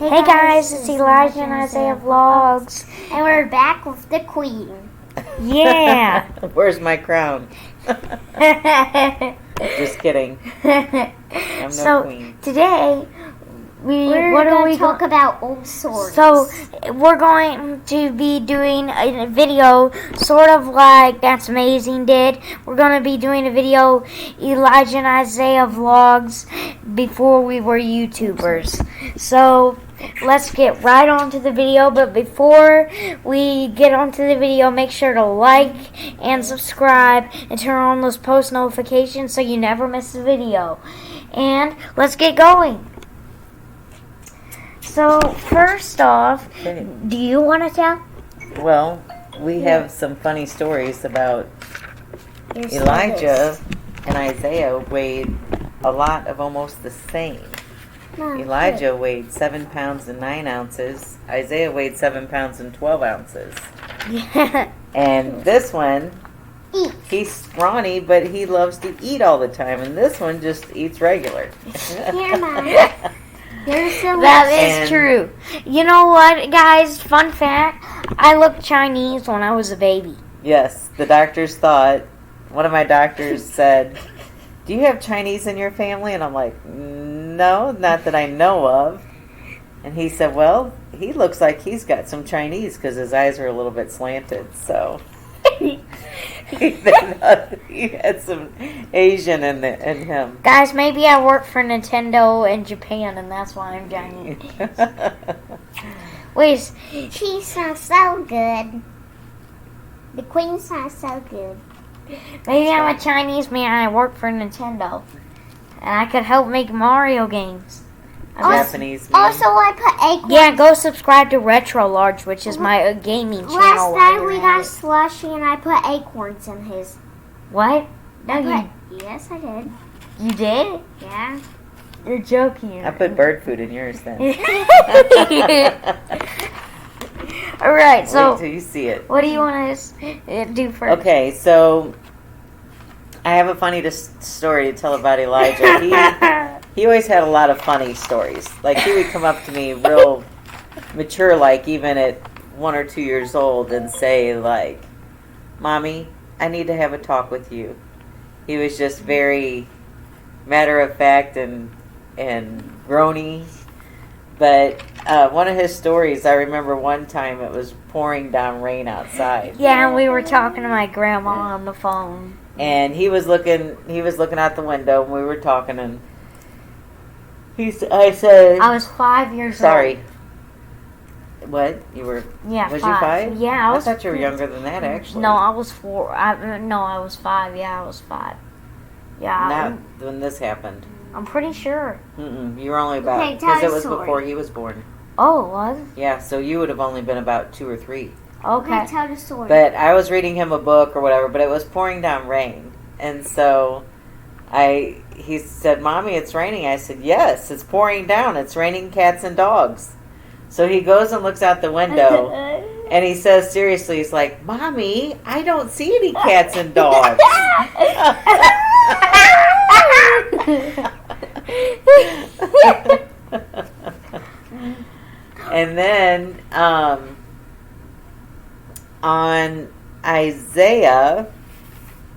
Hey guys, it's Elijah and Isaiah Vlogs. And we're back with the Queen. Yeah. Where's my crown? Just kidding. I'm no queen. Today We're going to talk about old swords. So we're going to be doing a video sort of like That's Amazing did. We're going to be doing a video Elijah and Isaiah Vlogs before we were YouTubers. So let's get right on to the video, but before we get onto the video, make sure to like and subscribe and turn on those post notifications so you never miss a video. And let's get going. So first off, Okay. do you want to tell? Well, we have some funny stories about Elijah and Isaiah weighed a lot of almost the same. Elijah weighed 7 pounds and 9 ounces. Isaiah weighed 7 pounds and 12 ounces. Yeah. And this one, he's scrawny, but he loves to eat all the time. And this one just eats regular. Here, Mom. Here's the That list. is true. You know what, guys? Fun fact, I looked Chinese when I was a baby. Yes, the doctors thought, one of my doctors said, "Do you have Chinese in your family?" And I'm like, "No, not that I know of." And he said, "Well, he looks like he's got some Chinese because his eyes are a little bit slanted." So they thought he had some Asian in him. Guys, maybe I work for Nintendo in Japan and that's why I'm Chinese. Wait, She sounds so good. The Queen sounds so good. maybe I'm a Chinese man and I work for Nintendo. And I could help make Mario games. Japanese man. Also, I put acorns. Yeah, go subscribe to Retro Large, which is my gaming channel. Last while night you're we at got it. slushy and I put acorns in his. What? No, Yes, I did. you did? Yeah. You're joking. I put bird food in yours then. Alright, Wait so till you see it. what do you want to do first? Okay, so I have a funny story to tell about Elijah. He always had a lot of funny stories. Like, he would come up to me real mature, like, even at 1 or 2 years old, and say, like, "Mommy, I need to have a talk with you." He was just very matter-of-fact and groany. But one of his stories, I remember one time it was pouring down rain outside. Yeah, and we were talking to my grandma on the phone. And he was looking out the window, and we were talking, and I said, I was 5 years sorry. old. What? You were? Yeah, Was 5. you 5? Yeah, I was. thought you were younger than that, actually. No, I was 4. I was 5. Yeah, I was 5. Yeah, Not when this happened. I'm pretty sure. You were only Okay, about, tell because it the was story. before he was born. Oh, it was? Yeah, so you would have only been about 2 or 3. Okay. Tell the story. But I was reading him a book or whatever, but it was pouring down rain. And so he said, "Mommy, it's raining." I said, "Yes, it's pouring down. It's raining cats and dogs." So he goes and looks out the window, and he says seriously, he's like, "Mommy, I don't see any cats and dogs." And then on Isaiah,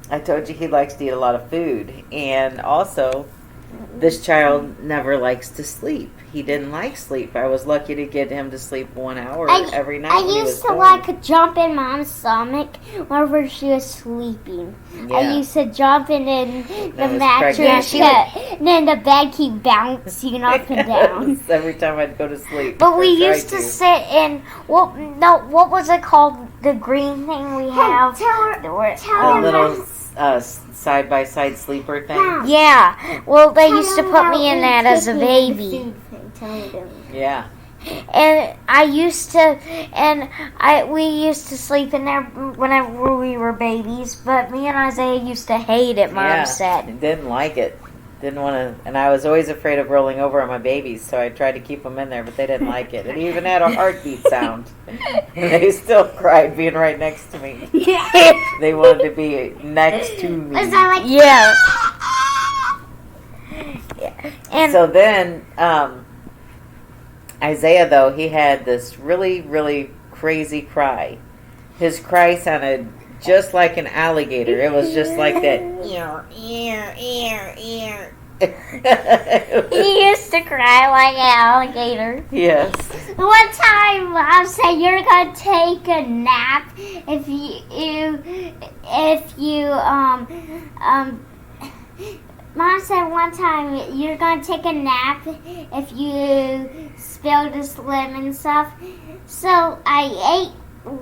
I told you he likes to eat a lot of food. And also, this child never likes to sleep. He didn't like sleep. I was lucky to get him to sleep 1 hour every night. I when he was used to born. like jump in Mom's stomach whenever she was sleeping. Yeah. I used to jump and then the was mattress, pregnant. and then the bed keep bouncing up and down. Every time I'd go to sleep. But we or used try to sit in what was it called? The green thing we have. A little side-by-side sleeper thing. Yeah. Well, they used to put me in that as a baby. Yeah. And we used to sleep in there whenever we were babies, but me and Isaiah used to hate it, Mom said. Didn't like it. Didn't want to, and I was always afraid of rolling over on my babies, so I tried to keep them in there, but they didn't like it. It even had a heartbeat sound. And they still cried being right next to me. They wanted to be next to me. Was that like Yeah. And So then, Isaiah, though, he had this really, really crazy cry. His cry sounded just like an alligator. It was just like that. He used to cry like an alligator. Yes. One time, Mom said you're gonna take a nap if you Mom said one time you're gonna take a nap if you spill this lemon stuff. So I ate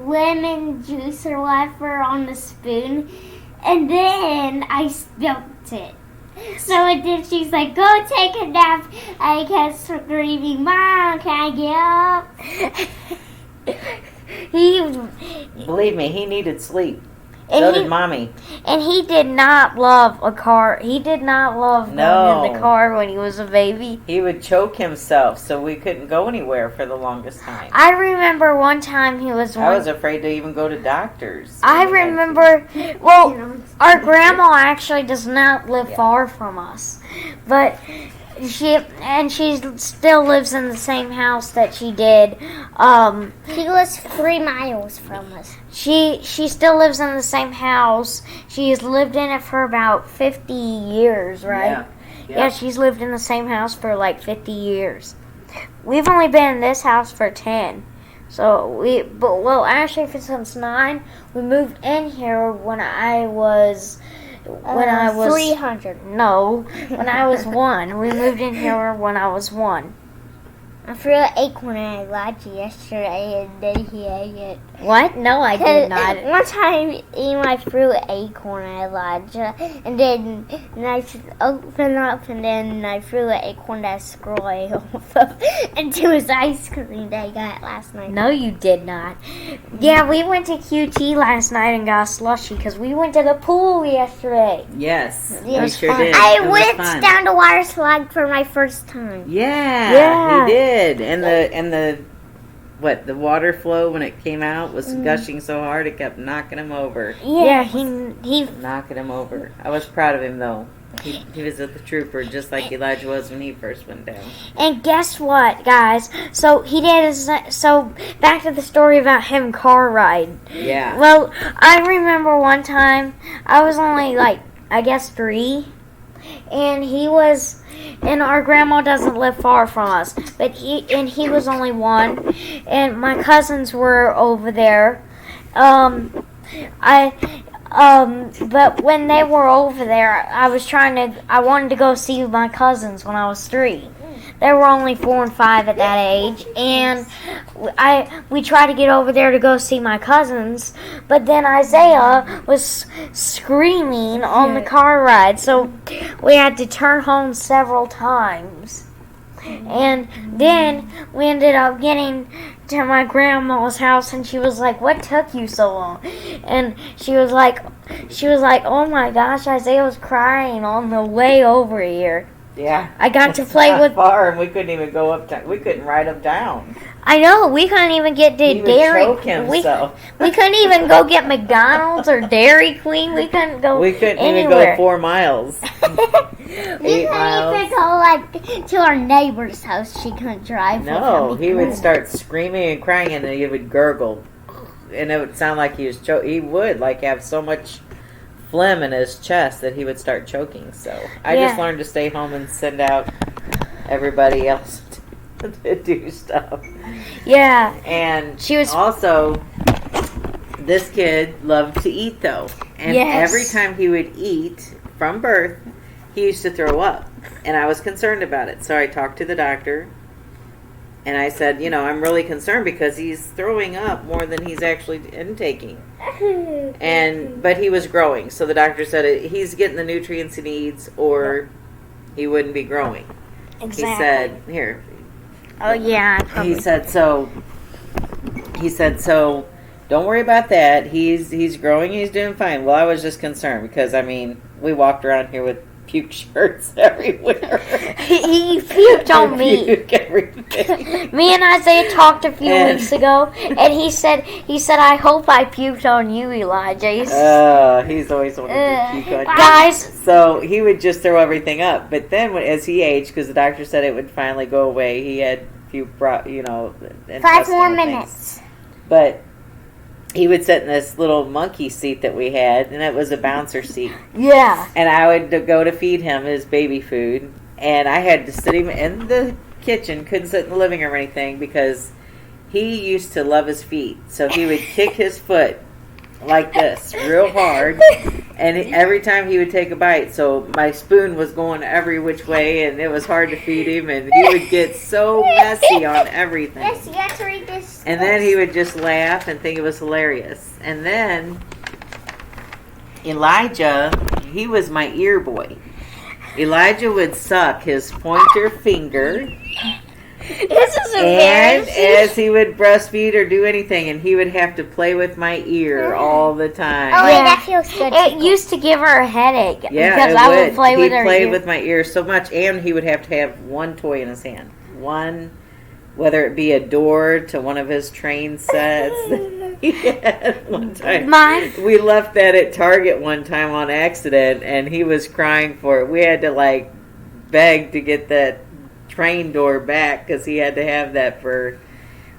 lemon juice or whatever on the spoon, and then I spilled it. So then she's like, "Go take a nap." I kept screaming, "Mom, can I get up?" Believe me, he needed sleep. And So he- did Mommy. And he did not love a car. He did not love going in the car when he was a baby. He would choke himself, so we couldn't go anywhere for the longest time. I remember one time he was. I was afraid to even go to doctors. I remember. Well, our grandma actually does not live far from us, but she still lives in the same house that she did. She was 3 miles from us. She still lives in the same house. She's lived in it for about 50 years, right? Yeah, she's lived in the same house for like 50 years. We've only been in this house for 10. So actually since 9, we moved in here when I was 300. No, when I was 1. We moved in here when I was 1. I threw an acorn at Elijah yesterday, and then he ate it. What? No, I did not. One time, I threw an acorn at Elijah, and then I opened up, and then I threw an acorn that squirrel ate off of into his ice cream that I got last night. No, you did not. Yeah, we went to QT last night and got a slushie because we went to the pool yesterday. Yes, It we was sure fun. did. I It was went fun. down the water slide for my first time. Yeah, he did. And the water flow when it came out was gushing so hard it kept knocking him over. Yeah, he Knocking him over. I was proud of him though. He was a trooper just like Elijah was when he first went down. And guess what, guys? So back to the story about him car ride. Yeah. Well, I remember one time I was only I guess 3, and our grandma doesn't live far from us, but he was only 1, and my cousins were over there. But when they were over there, I wanted to go see my cousins when I was 3. They were only 4 and 5 at that age, and we tried to get over there to go see my cousins, but then Isaiah was screaming on the car ride, so we had to turn home several times. And then we ended up getting to my grandma's house, and she was like, "What took you so long?" And she was like, "Oh my gosh, Isaiah was crying on the way over here." Yeah. I got to It's play not with. far, and we couldn't even go up. We couldn't ride him down. I know, we couldn't even get to He would Dairy. choke himself. We couldn't even go get McDonald's or Dairy Queen. We couldn't go. We couldn't anywhere. even go 4 miles. We couldn't even go to our neighbor's house. She couldn't drive. No, without me. he would start screaming and crying, and then he would gurgle, and it would sound like he was He would have so much phlegm in his chest that he would start choking. So I just learned to stay home and send out everybody else to do stuff. Yeah. And She was- also, this kid loved to eat though, and Yes. every time he would eat from birth, he used to throw up, and I was concerned about it. So I talked to the doctor. And I said, I'm really concerned because he's throwing up more than he's actually intaking. But he was growing. So the doctor said he's getting the nutrients he needs or he wouldn't be growing. Exactly. He said, here. Oh yeah. He said, so don't worry about that. He's growing. He's doing fine. Well, I was just concerned because, we walked around here with puke shirts everywhere. He puked on me. Puke everything. Me and Isaiah talked a few weeks ago, and he said, "I hope I puked on you, Elijah." He's always wanted to puke on you. Guys, So he would just throw everything up. But then as he aged, because the doctor said it would finally go away, he had few, and 5 intestinal more things. minutes. But he would sit in this little monkey seat that we had, and it was a bouncer seat. Yeah. And I would go to feed him his baby food, and I had to sit him in the kitchen, couldn't sit in the living room or anything, because he used to love his feet. So he would kick his foot like this, real hard, and every time he would take a bite, so my spoon was going every which way, and it was hard to feed him, and he would get so messy on everything. Yes, you have to read this. And then he would just laugh and think it was hilarious. And then Elijah, he was my ear boy. Elijah would suck his pointer finger, This is and embarrassing. as he would breastfeed or do anything, and he would have to play with my ear all the time. Oh, wait, Yeah. that feels good. It used to give her a headache Yeah, because it I would. would play with He'd her. play ear. with my ear so much, and he would have to have one toy in his hand. One, whether it be a door to one of his train sets. He had one time. Mine. We left that at Target one time on accident, and he was crying for it. We had to beg to get that train door back because he had to have that for.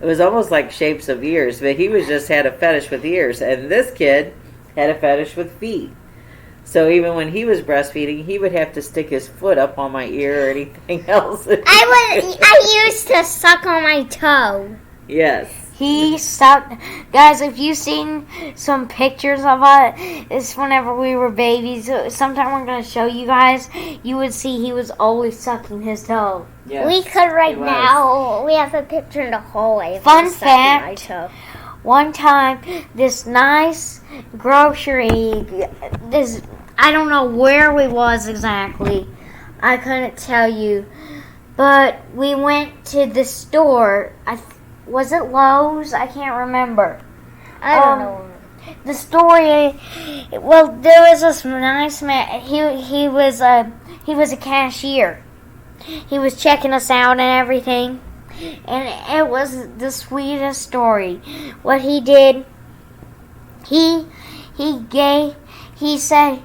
It was almost like shapes of ears, but he was just had a fetish with ears, and this kid had a fetish with feet. So even when he was breastfeeding, he would have to stick his foot up on my ear or anything else. I used to suck on my toe. Yes. He sucked. Guys, if you've seen some pictures of it, it's whenever we were babies. Sometime we're going to show you guys. You would see he was always sucking his toe. Yes. We could right he was. now. We have a picture in the hallway. Of Fun him sucking my fact. toe. One time, this nice grocery, I don't know where we was exactly. I couldn't tell you. But we went to the store. Was it Lowe's? I can't remember. I don't know. The story. Well, there was this nice man. He was a cashier. He was checking us out and everything, and it was the sweetest story. What he did. He said,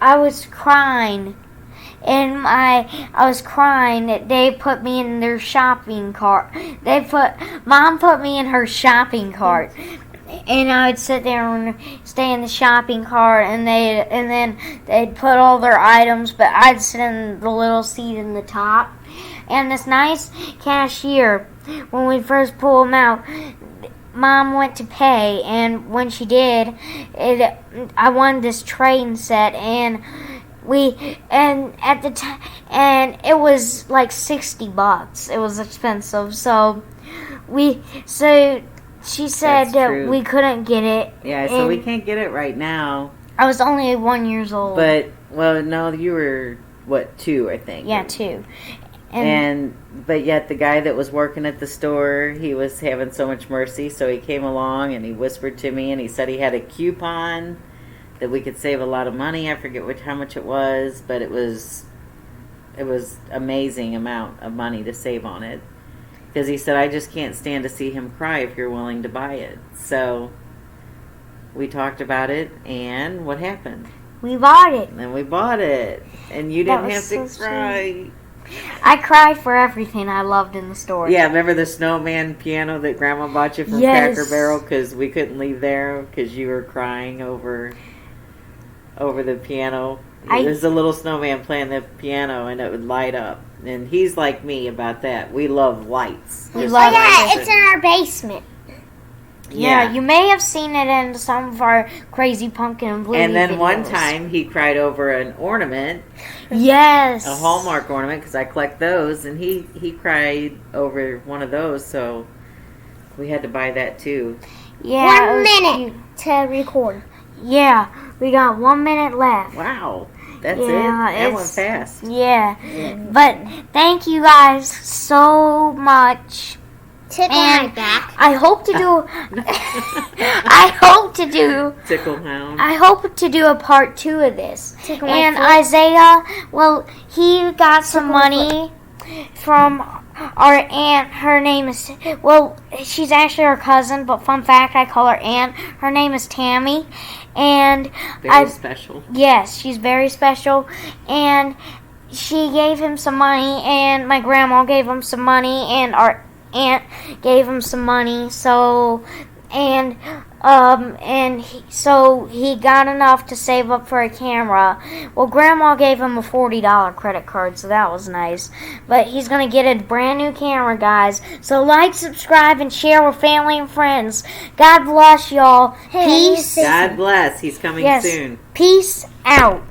I was crying. I was crying that they put me in their shopping cart. Mom put me in her shopping cart, and I would sit there and stay in the shopping cart, and then they'd put all their items, but I'd sit in the little seat in the top. And this nice cashier, when we first pulled him out, Mom went to pay, and when she did, I won this train set, and at the time, and it was like $60. It was expensive, so she said That's that true. we couldn't get it. Yeah, so we and can't get it right now. I was only 1 year old. But, well, no, you were, 2, I think. Yeah, 2. But yet the guy that was working at the store, he was having so much mercy, so he came along and he whispered to me, and he said he had a coupon that we could save a lot of money. I forget how much it was, but it was amazing amount of money to save on it. Because he said, I just can't stand to see him cry if you're willing to buy it. So we talked about it, and what happened? we bought it. And we bought it, and you That didn't have was to so cry. I cried for everything I loved in the store. Yeah, remember the snowman piano that Grandma bought you from Yes. Cracker Barrel? Because we couldn't leave there because you were crying over the piano. There's a little snowman playing the piano, and it would light up. And he's like me about that. We love lights. We Just love like Yeah, us. it's in our basement. Yeah, you may have seen it in some of our Crazy Pumpkin and Blue. And then one time he cried over an ornament, yes, a Hallmark ornament, because I collect those, and he cried over one of those, so we had to buy that too. Yeah, 1 it was minute cute. to record. Yeah, we got 1 minute left. Wow, that's Yeah, it. That went it's- fast. Yeah, but thank you guys so much. Tickle And my back. I hope to do. I hope to do a part 2 of this. Tickle my And foot. Isaiah, well, he got some money from our aunt. Her name is, well, she's actually our cousin, but fun fact, I call her aunt. Her name is Tammy. And Very special. yes, she's very special. And she gave him some money, and my grandma gave him some money, and our aunt gave him some money. So he got enough to save up for a camera. Well, Grandma gave him a $40 credit card, so that was nice. But he's gonna get a brand new camera, guys. So like, subscribe, and share with family and friends. God bless y'all. Peace. God bless. He's coming Yes. soon. Peace out.